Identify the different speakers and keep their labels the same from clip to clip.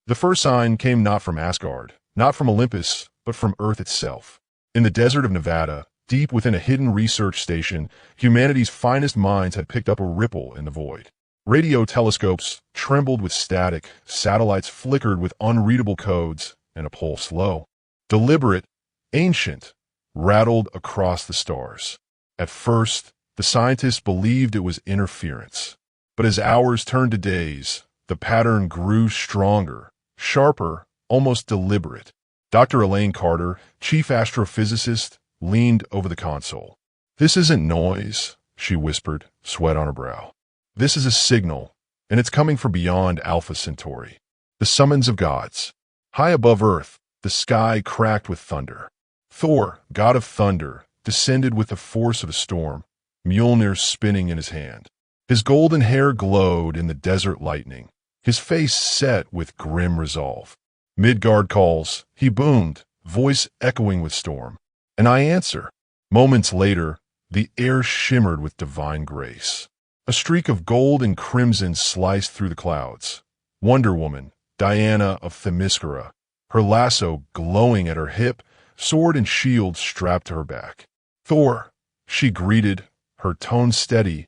Speaker 1: The first sign came not from Asgard, not from Olympus, but from Earth itself. In the desert of Nevada, deep within a hidden research station, humanity's finest minds had picked up a ripple in the void. Radio telescopes trembled with static, satellites flickered with unreadable codes, and a pulse low, deliberate, ancient, rattled across the stars. At first, the scientists believed it was interference. But as hours turned to days, the pattern grew stronger, sharper, almost deliberate. Dr. Elaine Carter, chief astrophysicist, leaned over the console. "This isn't noise," she whispered, sweat on her brow. "This is a signal, and it's coming from beyond Alpha Centauri. The summons of gods." High above Earth, the sky cracked with thunder. Thor, god of thunder, descended with the force of a storm, Mjolnir spinning in his hand. His golden hair glowed in the desert lightning, his face set with grim resolve. "Midgard calls," he boomed, voice echoing with storm. "And I answer." Moments later, the air shimmered with divine grace. A streak of gold and crimson sliced through the clouds. Wonder Woman, Diana of Themyscira, her lasso glowing at her hip, sword and shield strapped to her back. "Thor," she greeted, her tone steady,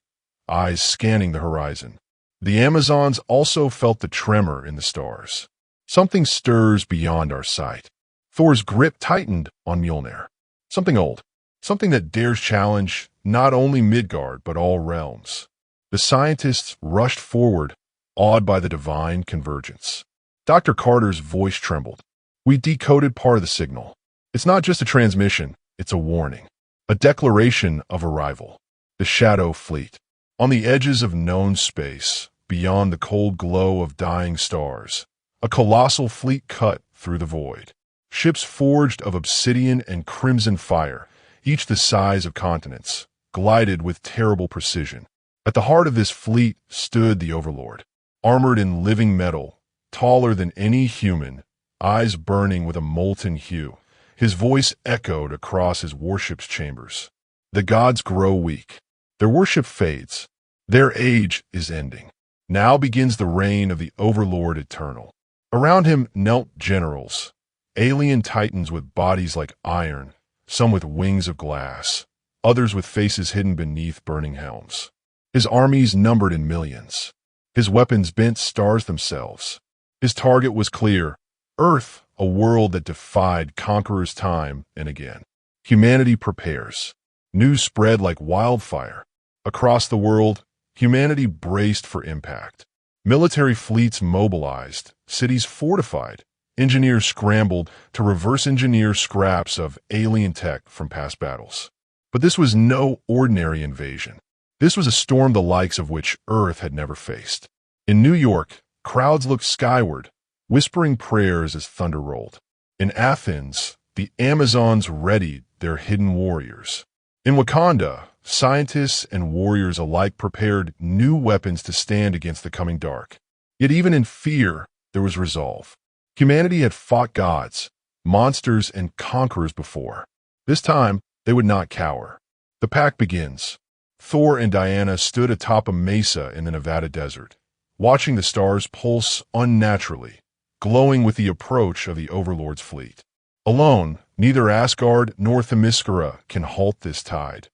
Speaker 1: eyes scanning the horizon. The Amazons also felt the tremor in the stars. Something stirs beyond our sight. Thor's grip tightened on Mjolnir. Something old. Something that dares challenge not only Midgard, but all realms. The scientists rushed forward, awed by the divine convergence. Dr. Carter's voice trembled. "We decoded part of the signal. It's not just a transmission, it's a warning. A declaration of arrival. The Shadow Fleet. On the edges of known space, beyond the cold glow of dying stars, a colossal fleet cut through the void. Ships forged of obsidian and crimson fire, each the size of continents, glided with terrible precision. At the heart of this fleet stood the Overlord, armored in living metal, taller than any human, eyes burning with a molten hue. His voice echoed across his warship's chambers. The gods grow weak. Their worship fades. Their age is ending. Now begins the reign of the Overlord eternal. Around him knelt generals, alien titans with bodies like iron, some with wings of glass, others with faces hidden beneath burning helms. His armies numbered in millions. His weapons bent stars themselves. His target was clear: Earth, a world that defied conquerors time and again. Humanity prepares. News spread like wildfire. Across the world, humanity braced for impact. Military fleets mobilized, cities fortified, engineers scrambled to reverse engineer scraps of alien tech from past battles. But this was no ordinary invasion. This was a storm the likes of which Earth had never faced. In New York, crowds looked skyward, whispering prayers as thunder rolled. In Athens, the Amazons readied their hidden warriors. In Wakanda, scientists and warriors alike prepared new weapons to stand against the coming dark. Yet even in fear, there was resolve. Humanity had fought gods, monsters, and conquerors before. This time, they would not cower. The pact begins. Thor and Diana stood atop a mesa in the Nevada desert, watching the stars pulse unnaturally, glowing with the approach of the Overlord's fleet. Alone, neither Asgard nor Themyscira can halt this tide,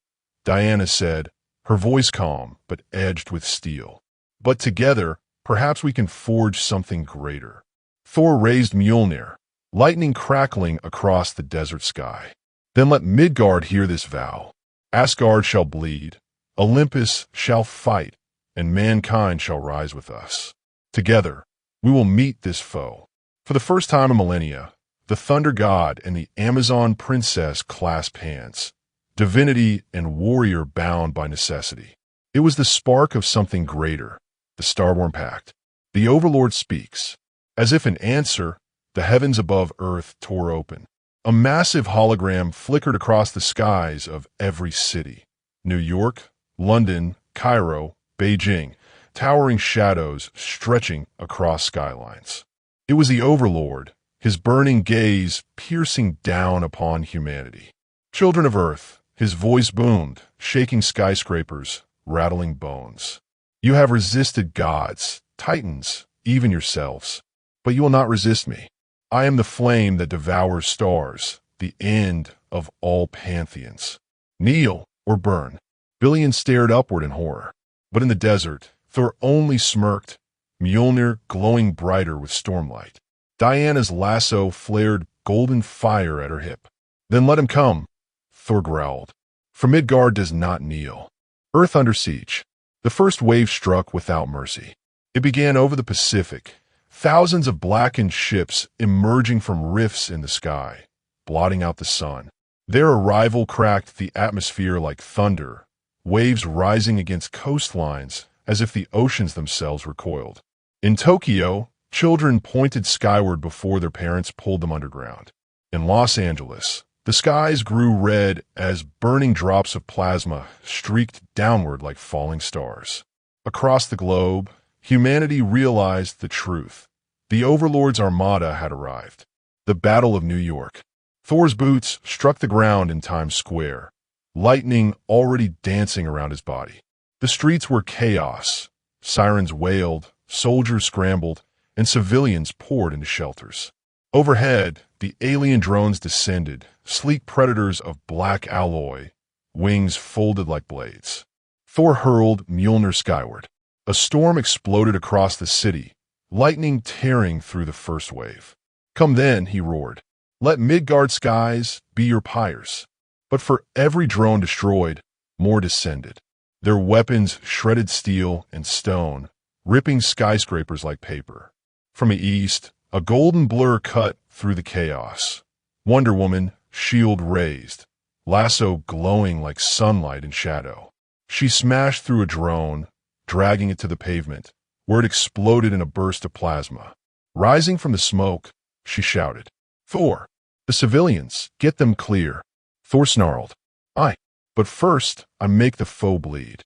Speaker 1: Diana said, her voice calm but edged with steel. But together, perhaps we can forge something greater. Thor raised Mjolnir, lightning crackling across the desert sky. Then let Midgard hear this vow. Asgard shall bleed, Olympus shall fight, and mankind shall rise with us. Together, we will meet this foe. For the first time in millennia, the Thunder God and the Amazon Princess clasped hands, divinity and warrior bound by necessity. It was the spark of something greater, the Starborn Pact. The Overlord speaks. As if in answer, the heavens above Earth tore open. A massive hologram flickered across the skies of every city. New York, London, Cairo, Beijing, towering shadows stretching across skylines. It was the Overlord, his burning gaze piercing down upon humanity. Children of Earth, his voice boomed, shaking skyscrapers, rattling bones. You have resisted gods, titans, even yourselves. but you will not resist me. I am the flame that devours stars, the end of all pantheons. Kneel or burn. Billions stared upward in horror. But in the desert, Thor only smirked, Mjolnir glowing brighter with stormlight. Diana's lasso flared golden fire at her hip. Then let him come, Thor growled. For Midgard does not kneel. Earth under siege. The first wave struck without mercy. It began over the Pacific, thousands of blackened ships emerging from rifts in the sky, blotting out the sun. Their arrival cracked the atmosphere like thunder, waves rising against coastlines as if the oceans themselves recoiled. In Tokyo, children pointed skyward before their parents pulled them underground. In Los Angeles, the skies grew red as burning drops of plasma streaked downward like falling stars. Across the globe, humanity realized the truth. The Overlord's armada had arrived. The Battle of New York. Thor's boots struck the ground in Times Square, lightning already dancing around his body. The streets were chaos. Sirens wailed, soldiers scrambled, and civilians poured into shelters. Overhead, the alien drones descended, sleek predators of black alloy, wings folded like blades. Thor hurled Mjolnir skyward. A storm exploded across the city, lightning tearing through the first wave. Come then, he roared. Let Midgard skies be your pyres. But for every drone destroyed, more descended. Their weapons shredded steel and stone, ripping skyscrapers like paper. From the east, a golden blur cut through the chaos. Wonder Woman, shield raised, lasso glowing like sunlight in shadow. She smashed through a drone, dragging it to the pavement, where it exploded in a burst of plasma. Rising from the smoke, she shouted, Thor, the civilians, get them clear. Thor snarled, Aye, but first I make the foe bleed.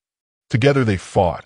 Speaker 1: Together they fought,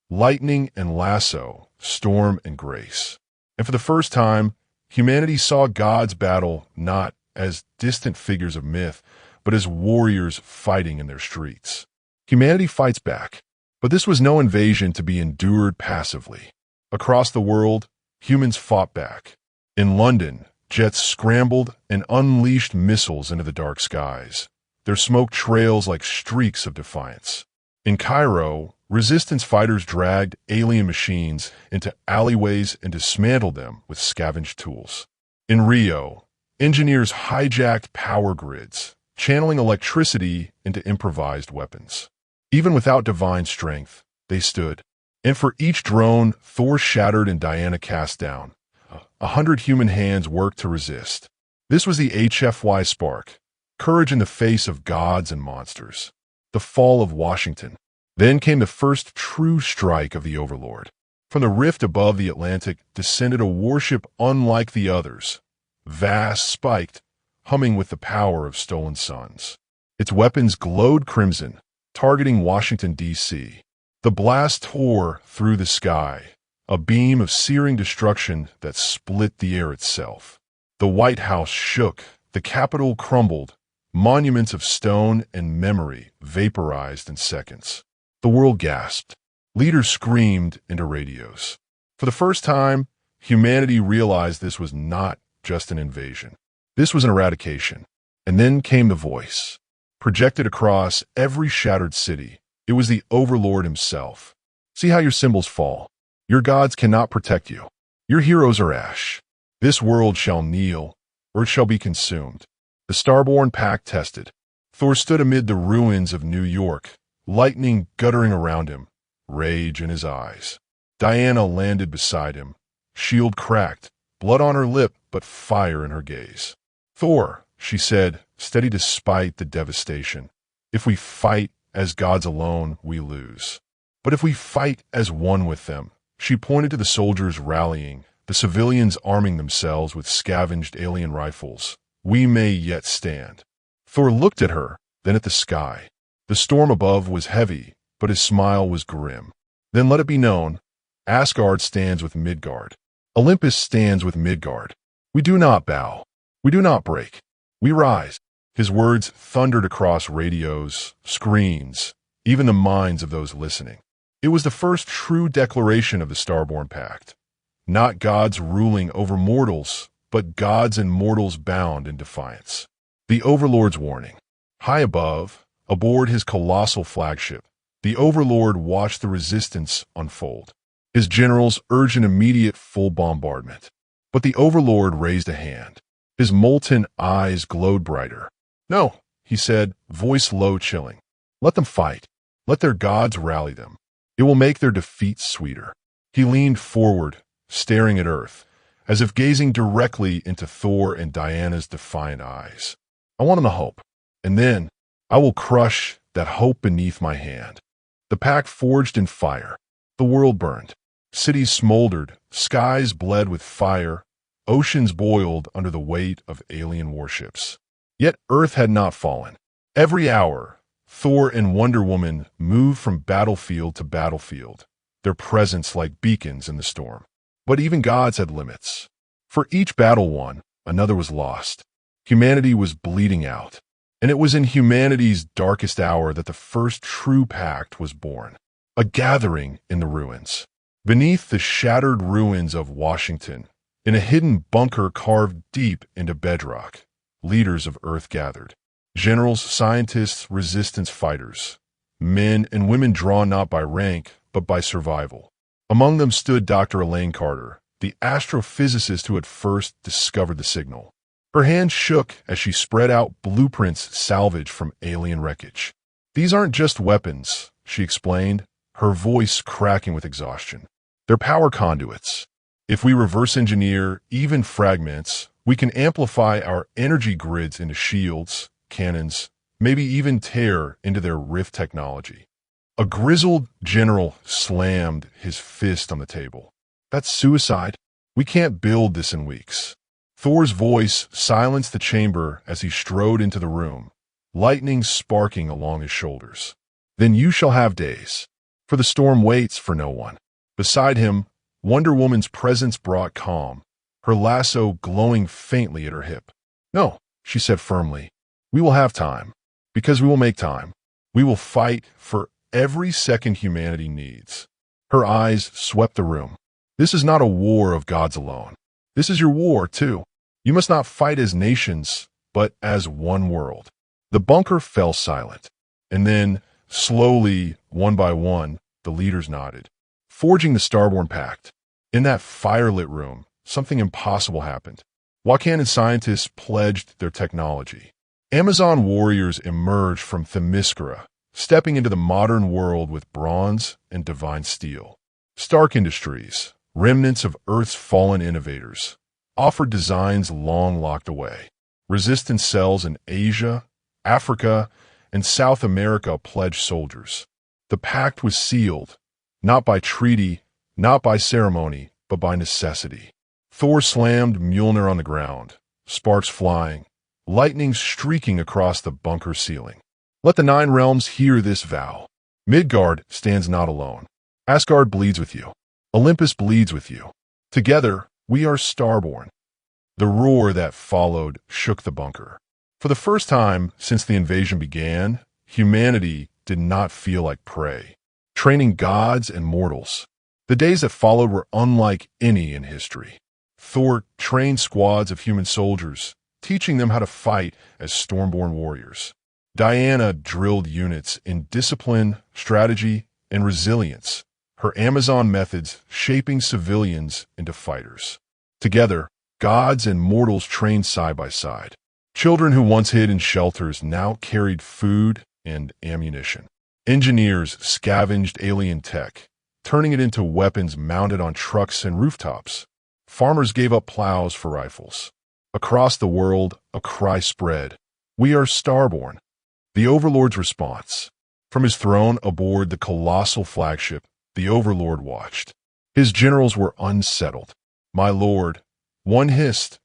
Speaker 1: lightning and lasso, storm and grace. And for the first time, humanity saw God's battle not as distant figures of myth, but as warriors fighting in their streets. Humanity fights back, but this was no invasion to be endured passively. Across the world, humans fought back. In London, jets scrambled and unleashed missiles into the dark skies, their smoke trails like streaks of defiance. In Cairo, resistance fighters dragged alien machines into alleyways and dismantled them with scavenged tools. In Rio, engineers hijacked power grids, channeling electricity into improvised weapons. Even without divine strength, they stood. And for each drone Thor shattered and Diana cast down, 100 human hands worked to resist. This was the HFY spark, courage in the face of gods and monsters. The fall of Washington. Then came the first true strike of the Overlord. From the rift above the Atlantic descended a warship unlike the others, vast, spiked, humming with the power of stolen suns. Its weapons glowed crimson, targeting Washington, D.C. The blast tore through the sky, a beam of searing destruction that split the air itself. The White House shook, the Capitol crumbled, monuments of stone and memory vaporized in seconds. The world gasped. Leaders screamed into radios. For the first time, humanity realized this was not just an invasion. This was an eradication. And then came the voice. Projected across every shattered city, it was the Overlord himself. See how your symbols fall. Your gods cannot protect you. Your heroes are ash. This world shall kneel, or it shall be consumed. The Starborn Pact tested. Thor stood amid the ruins of New York, lightning guttering around him, rage in his eyes. Diana landed beside him, shield cracked, blood on her lip, but fire in her gaze. Thor, she said, steady despite the devastation. If we fight as gods alone, we lose. But if we fight as one with them, she pointed to the soldiers rallying, the civilians arming themselves with scavenged alien rifles. We may yet stand. Thor looked at her, then at the sky. The storm above was heavy, but his smile was grim. Then let it be known, Asgard stands with Midgard. Olympus stands with Midgard. We do not bow. We do not break. We rise. His words thundered across radios, screens, even the minds of those listening. It was the first true declaration of the Starborn Pact. not gods ruling over mortals, but gods and mortals bound in defiance. The Overlord's warning. High above, aboard his colossal flagship, the Overlord watched the resistance unfold. His generals urged an immediate full bombardment. But the Overlord raised a hand. His molten eyes glowed brighter. "No," he said, voice low, chilling. "Let them fight. Let their gods rally them. It will make their defeat sweeter." He leaned forward, staring at Earth, as if gazing directly into Thor and Diana's defiant eyes. "I want them to hope. And then I will crush that hope beneath my hand." The pact forged in fire. The world burned. Cities smoldered, skies bled with fire, oceans boiled under the weight of alien warships. Yet Earth had not fallen. Every hour, Thor and Wonder Woman moved from battlefield to battlefield, their presence like beacons in the storm. But even gods had limits. For each battle won, another was lost. Humanity was bleeding out. And it was in humanity's darkest hour that the first true pact was born. A gathering in the ruins. Beneath the shattered ruins of Washington, in a hidden bunker carved deep into bedrock, leaders of Earth gathered. Generals, scientists, resistance fighters. Men and women drawn not by rank, but by survival. Among them stood Dr. Elaine Carter, the astrophysicist who had first discovered the signal. Her hand shook as she spread out blueprints salvaged from alien wreckage. "These aren't just weapons," she explained, her voice cracking with exhaustion. "They're power conduits. If we reverse engineer even fragments, we can amplify our energy grids into shields, cannons, maybe even tear into their rift technology." A grizzled general slammed his fist on the table. "That's suicide. We can't build this in weeks." Thor's voice silenced the chamber as he strode into the room, lightning sparking along his shoulders. "Then you shall have days. For the storm waits for no one." Beside him, Wonder Woman's presence brought calm, her lasso glowing faintly at her hip. "No," she said firmly, "we will have time, because we will make time. We will fight for every second humanity needs." Her eyes swept the room. "This is not a war of gods alone. This is your war, too. You must not fight as nations, but as one world." The bunker fell silent, and then, slowly, one by one, the leaders nodded. Forging the Starborn Pact. In that firelit room, something impossible happened. Wakandan scientists pledged their technology. Amazon warriors emerged from Themyscira, stepping into the modern world with bronze and divine steel. Stark Industries, remnants of Earth's fallen innovators, offered designs long locked away. Resistance cells in Asia, Africa, and South America pledged soldiers. The pact was sealed, not by treaty, not by ceremony, but by necessity. Thor slammed Mjolnir on the ground, sparks flying, lightning streaking across the bunker ceiling. "Let the 9 realms hear this vow. Midgard stands not alone. Asgard bleeds with you. Olympus bleeds with you. Together, we are Starborn." The roar that followed shook the bunker. For the first time since the invasion began, humanity did not feel like prey, training gods and mortals. The days that followed were unlike any in history. Thor trained squads of human soldiers, teaching them how to fight as Stormborn warriors. Diana drilled units in discipline, strategy, and resilience, her Amazon methods shaping civilians into fighters. Together, gods and mortals trained side by side. Children who once hid in shelters now carried food and ammunition. Engineers scavenged alien tech, turning it into weapons mounted on trucks and rooftops. Farmers gave up plows for rifles. Across the world, a cry spread. "We are Starborn." The Overlord's response. From his throne aboard the colossal flagship, the Overlord watched. His generals were unsettled. "My lord," one hissed,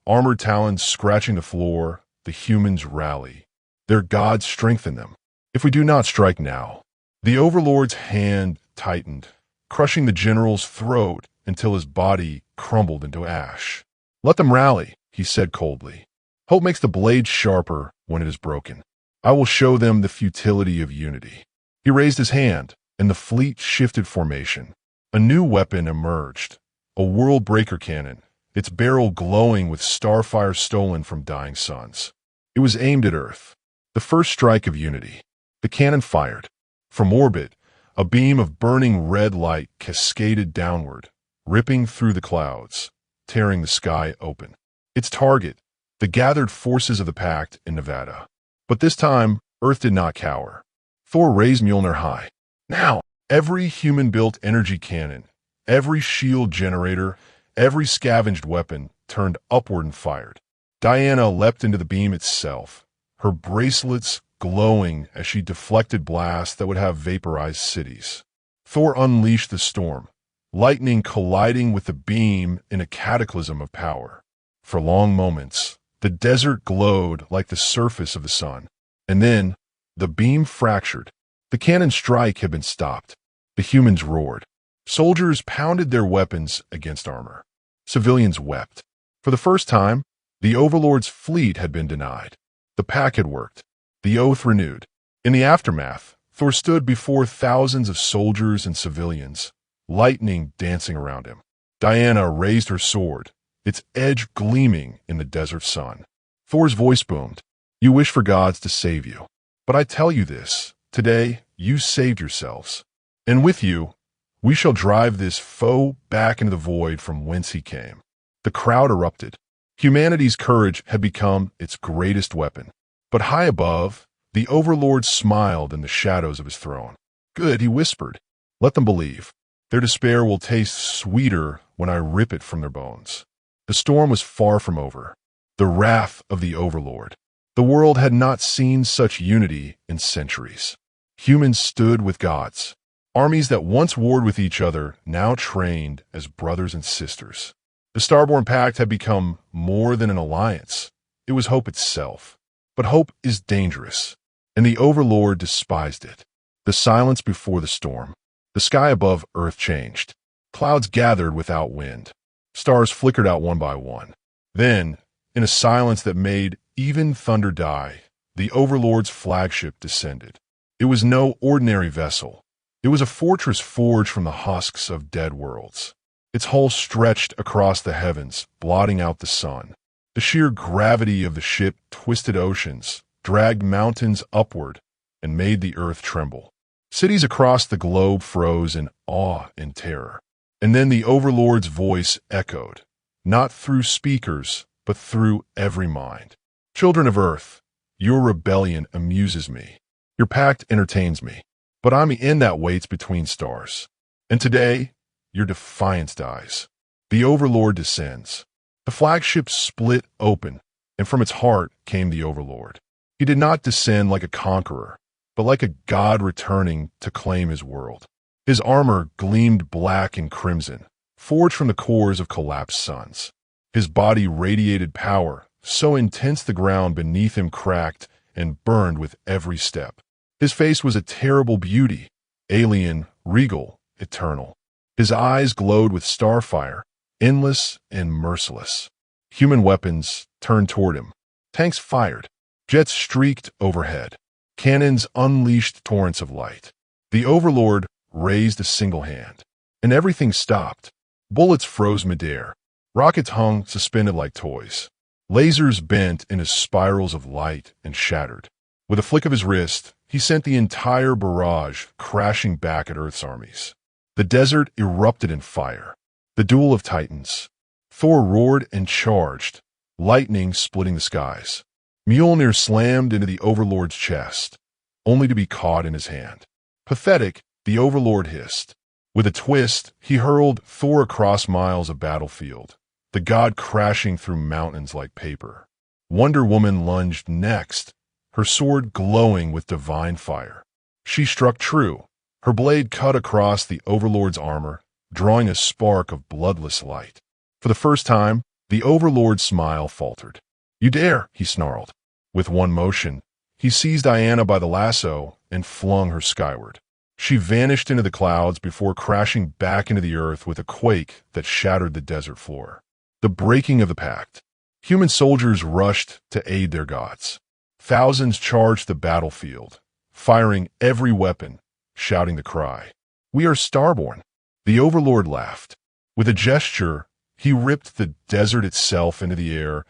Speaker 1: armored talons scratching the floor, "the humans rally. Their gods strengthen them. If we do not strike now." The Overlord's hand tightened, crushing the general's throat until his body crumbled into ash. "Let them rally," he said coldly. "Hope makes the blade sharper when it is broken. I will show them the futility of unity." He raised his hand, and the fleet shifted formation. A new weapon emerged, a world-breaker cannon, its barrel glowing with starfire stolen from dying suns. It was aimed at Earth. The first strike of unity. The cannon fired. From orbit, a beam of burning red light cascaded downward, ripping through the clouds, tearing the sky open. Its target, the gathered forces of the Pact in Nevada. But this time, Earth did not cower. Thor raised Mjolnir high. Now, every human-built energy cannon, every shield generator, every scavenged weapon turned upward and fired. Diana leapt into the beam itself, her bracelets glowing as she deflected blasts that would have vaporized cities. Thor unleashed the storm, lightning colliding with the beam in a cataclysm of power. For long moments, the desert glowed like the surface of the sun. And then, the beam fractured. The cannon strike had been stopped. The humans roared. Soldiers pounded their weapons against armor. Civilians wept. For the first time, the Overlord's fleet had been denied. The pact had worked. The oath renewed. In the aftermath, Thor stood before thousands of soldiers and civilians, lightning dancing around him. Diana raised her sword, its edge gleaming in the desert sun. Thor's voice boomed. You wish for gods to save you. But I tell you this, today you saved yourselves. And with you, we shall drive this foe back into the void from whence he came. The crowd erupted. Humanity's courage had become its greatest weapon. But high above, the Overlord smiled in the shadows of his throne. Good, he whispered. Let them believe. Their despair will taste sweeter when I rip it from their bones. The storm was far from over. The wrath of the Overlord. The world had not seen such unity in centuries. Humans stood with gods. Armies that once warred with each other now trained as brothers and sisters. The Starborn Pact had become more than an alliance. It was hope itself. But hope is dangerous, and the Overlord despised it. The silence before the storm. The sky above Earth changed. Clouds gathered without wind. Stars flickered out one by one. Then, in a silence that made even thunder die, the Overlord's flagship descended. It was no ordinary vessel. It was a fortress forged from the husks of dead worlds. Its hull stretched across the heavens, blotting out the sun. The sheer gravity of the ship twisted oceans, dragged mountains upward, and made the earth tremble. Cities across the globe froze in awe and terror. And then the Overlord's voice echoed, not through speakers, but through every mind. Children of Earth, your rebellion amuses me. Your pact entertains me. But I'm the end that waits between stars. And today, your defiance dies. The Overlord descends. The flagship split open, and from its heart came the Overlord. He did not descend like a conqueror, but like a god returning to claim his world. His armor gleamed black and crimson, forged from the cores of collapsed suns. His body radiated power, so intense the ground beneath him cracked and burned with every step. His face was a terrible beauty, alien, regal, eternal. His eyes glowed with starfire, endless and merciless. Human weapons turned toward him. Tanks fired. Jets streaked overhead. Cannons unleashed torrents of light. The Overlord raised a single hand, and everything stopped. Bullets froze midair. Rockets hung suspended like toys. Lasers bent into spirals of light and shattered. With a flick of his wrist, he sent the entire barrage crashing back at Earth's armies. The desert erupted in fire. The duel of titans. Thor roared and charged, lightning splitting the skies. Mjolnir slammed into the Overlord's chest, only to be caught in his hand. Pathetic, the Overlord hissed. With a twist, he hurled Thor across miles of battlefield, the god crashing through mountains like paper. Wonder Woman lunged next, her sword glowing with divine fire. She struck true. Her blade cut across the Overlord's armor, drawing a spark of bloodless light. For the first time, the Overlord's smile faltered. You dare, he snarled. With one motion, he seized Diana by the lasso and flung her skyward. She vanished into the clouds before crashing back into the earth with a quake that shattered the desert floor. The breaking of the pact. Human soldiers rushed to aid their gods. Thousands charged the battlefield, firing every weapon, shouting the cry. We are Starborn. The Overlord laughed. With a gesture, he ripped the desert itself into the air,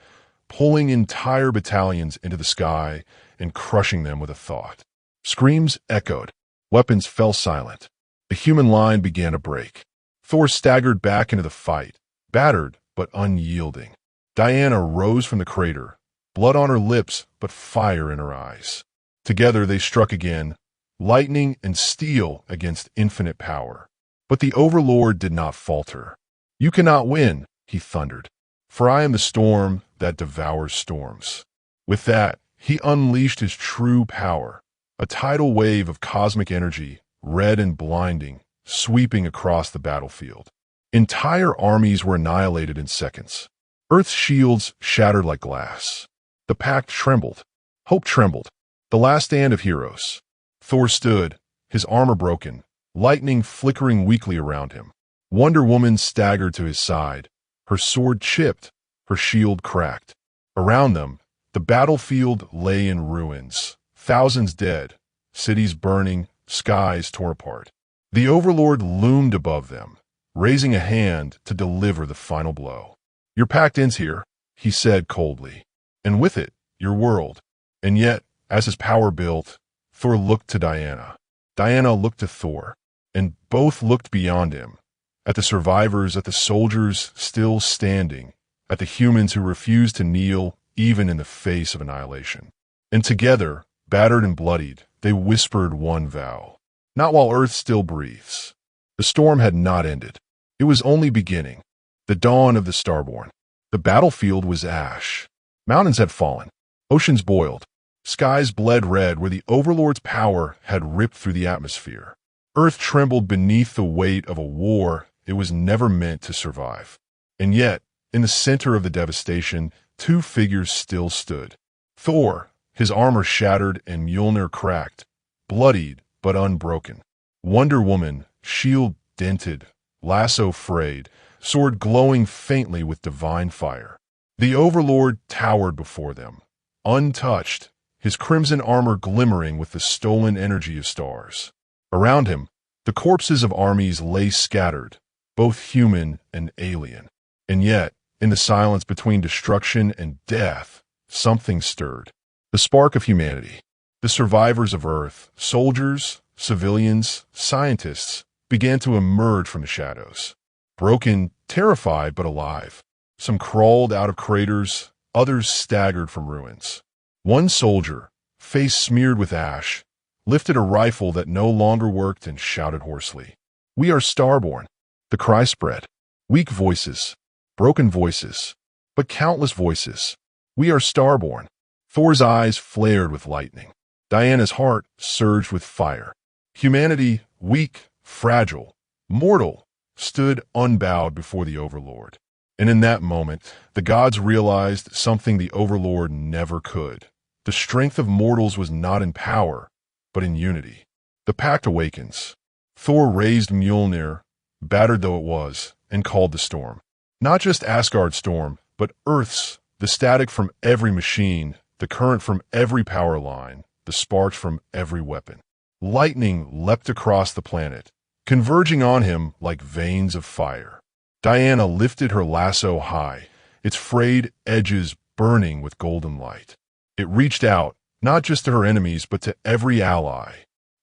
Speaker 1: pulling entire battalions into the sky and crushing them with a thought. Screams echoed. Weapons fell silent. The human line began to break. Thor staggered back into the fight, battered but unyielding. Diana rose from the crater, blood on her lips but fire in her eyes. Together they struck again, lightning and steel against infinite power. But the Overlord did not falter. "You cannot win," he thundered, "for I am the storm that devours storms." With that, he unleashed his true power, a tidal wave of cosmic energy, red and blinding, sweeping across the battlefield. Entire armies were annihilated in seconds. Earth's shields shattered like glass. The Pact trembled. Hope trembled. The last stand of heroes. Thor stood, his armor broken, lightning flickering weakly around him. Wonder Woman staggered to his side, her sword chipped, her shield cracked. Around them, the battlefield lay in ruins, thousands dead, cities burning, skies torn apart. The Overlord loomed above them, raising a hand to deliver the final blow. "Your pact ends here," he said coldly, "and with it, your world." And yet, as his power built, Thor looked to Diana. Diana looked to Thor, and both looked beyond him, at the survivors, at the soldiers still standing, at the humans who refused to kneel even in the face of annihilation. And together, battered and bloodied, they whispered one vow. Not while Earth still breathes. The storm had not ended. It was only beginning. The dawn of the Starborn. The battlefield was ash. Mountains had fallen. Oceans boiled. Skies bled red where the Overlord's power had ripped through the atmosphere. Earth trembled beneath the weight of a war it was never meant to survive. And yet, in the center of the devastation, two figures still stood. Thor, his armor shattered and Mjolnir cracked, bloodied but unbroken. Wonder Woman, shield dented, lasso frayed, sword glowing faintly with divine fire. The Overlord towered before them, untouched, his crimson armor glimmering with the stolen energy of stars. Around him, the corpses of armies lay scattered, both human and alien. And yet, in the silence between destruction and death, something stirred. The spark of humanity. The survivors of Earth, soldiers, civilians, scientists, began to emerge from the shadows. Broken, terrified, but alive. Some crawled out of craters, others staggered from ruins. One soldier, face smeared with ash, lifted a rifle that no longer worked and shouted hoarsely, "We are Starborn." The cry spread. Weak voices, broken voices, but countless voices. "We are Starborn." Thor's eyes flared with lightning. Diana's heart surged with fire. Humanity, weak, fragile, mortal, stood unbowed before the Overlord. And in that moment, the gods realized something the Overlord never could. The strength of mortals was not in power, but in unity. The Pact awakens. Thor raised Mjolnir, battered though it was, and called the storm. Not just Asgard's storm, but Earth's, the static from every machine, the current from every power line, the sparks from every weapon. Lightning leapt across the planet, converging on him like veins of fire. Diana lifted her lasso high, its frayed edges burning with golden light. It reached out, not just to her enemies, but to every ally.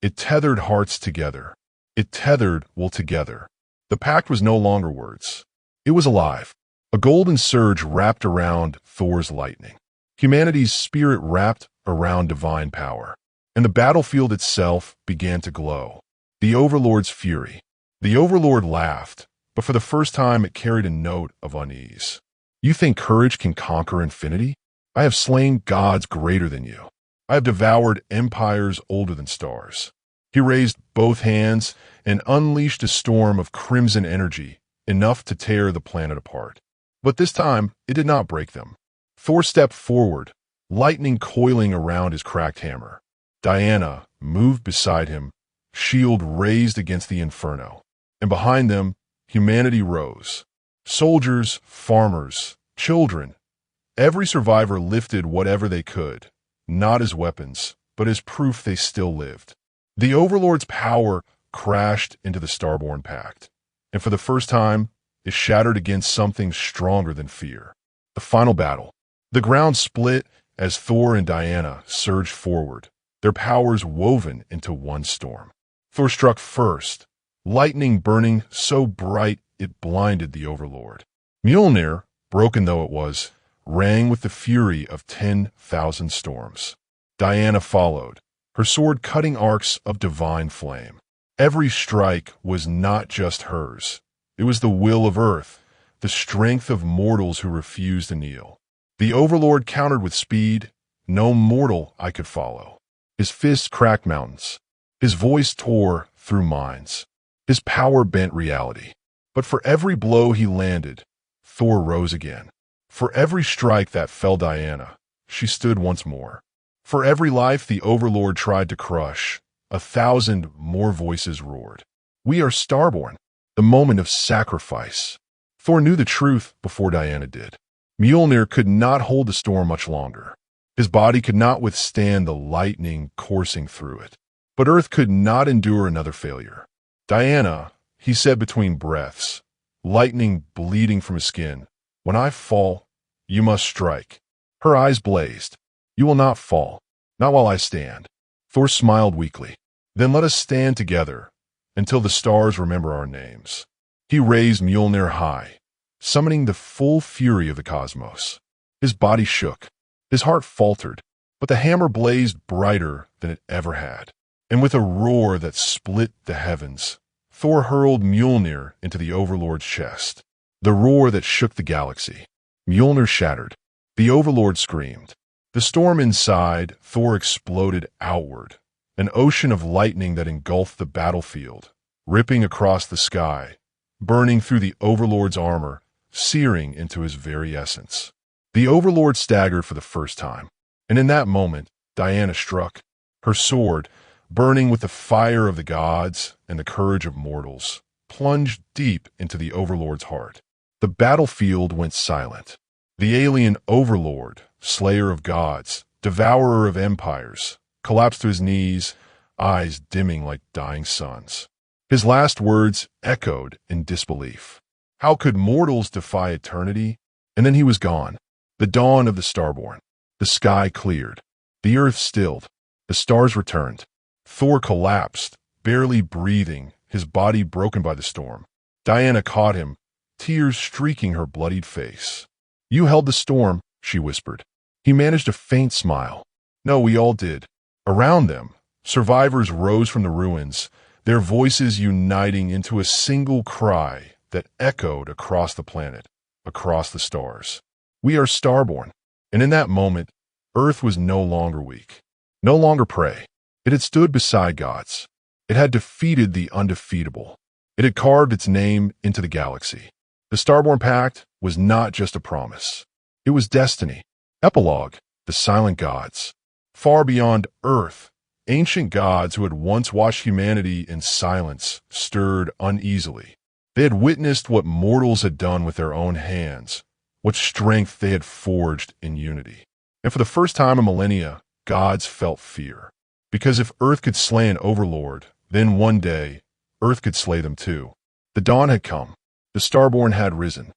Speaker 1: It tethered hearts together. It tethered will together. The pact was no longer words. It was alive. A golden surge wrapped around Thor's lightning. Humanity's spirit wrapped around divine power. And the battlefield itself began to glow. The Overlord's fury. The Overlord laughed, but for the first time it carried a note of unease. "You think courage can conquer infinity? I have slain gods greater than you. I have devoured empires older than stars." He raised both hands and unleashed a storm of crimson energy, enough to tear the planet apart. But this time, it did not break them. Thor stepped forward, lightning coiling around his cracked hammer. Diana moved beside him, shield raised against the inferno. And behind them, humanity rose. Soldiers, farmers, children. Every survivor lifted whatever they could, not as weapons, but as proof they still lived. The Overlord's power crashed into the Starborn Pact, and for the first time, it shattered against something stronger than fear. The final battle. The ground split as Thor and Diana surged forward, their powers woven into one storm. Thor struck first, lightning burning so bright it blinded the Overlord. Mjolnir, broken though it was, rang with the fury of 10,000 storms. Diana followed, her sword cutting arcs of divine flame. Every strike was not just hers. It was the will of Earth, the strength of mortals who refused to kneel. The Overlord countered with speed, no mortal I could follow. His fists cracked mountains. His voice tore through minds. His power bent reality. But for every blow he landed, Thor rose again. For every strike that fell Diana, she stood once more. For every life the Overlord tried to crush, 1,000 more voices roared. We are Starborn, the moment of sacrifice. Thor knew the truth before Diana did. Mjolnir could not hold the storm much longer. His body could not withstand the lightning coursing through it. But Earth could not endure another failure. Diana, he said between breaths, lightning bleeding from his skin, when I fall, you must strike. Her eyes blazed. You will not fall, not while I stand. Thor smiled weakly. Then let us stand together until the stars remember our names. He raised Mjolnir high, summoning the full fury of the cosmos. His body shook. His heart faltered, but the hammer blazed brighter than it ever had. And with a roar that split the heavens, Thor hurled Mjolnir into the Overlord's chest. The roar that shook the galaxy. Mjolnir shattered. The Overlord screamed. The storm inside Thor exploded outward, an ocean of lightning that engulfed the battlefield, ripping across the sky, burning through the Overlord's armor, searing into his very essence. The Overlord staggered for the first time, and in that moment, Diana struck. Her sword, burning with the fire of the gods and the courage of mortals, plunged deep into the Overlord's heart. The battlefield went silent. The alien Overlord, slayer of gods, devourer of empires, collapsed to his knees, eyes dimming like dying suns. His last words echoed in disbelief. How could mortals defy eternity? And then he was gone. The dawn of the Starborn. The sky cleared. The earth stilled. The stars returned. Thor collapsed, barely breathing, his body broken by the storm. Diana caught him, tears streaking her bloodied face. You held the storm, she whispered. He managed a faint smile. No, we all did. Around them, survivors rose from the ruins, their voices uniting into a single cry that echoed across the planet, across the stars. We are Starborn. And in that moment, Earth was no longer weak, no longer prey. It had stood beside gods. It had defeated the undefeatable. It had carved its name into the galaxy. The Starborn Pact was not just a promise. It was destiny. Epilogue, the silent gods. Far beyond Earth, ancient gods who had once watched humanity in silence stirred uneasily. They had witnessed what mortals had done with their own hands, what strength they had forged in unity. And for the first time in millennia, gods felt fear. Because if Earth could slay an Overlord, then one day, Earth could slay them too. The dawn had come. The Starborn had risen.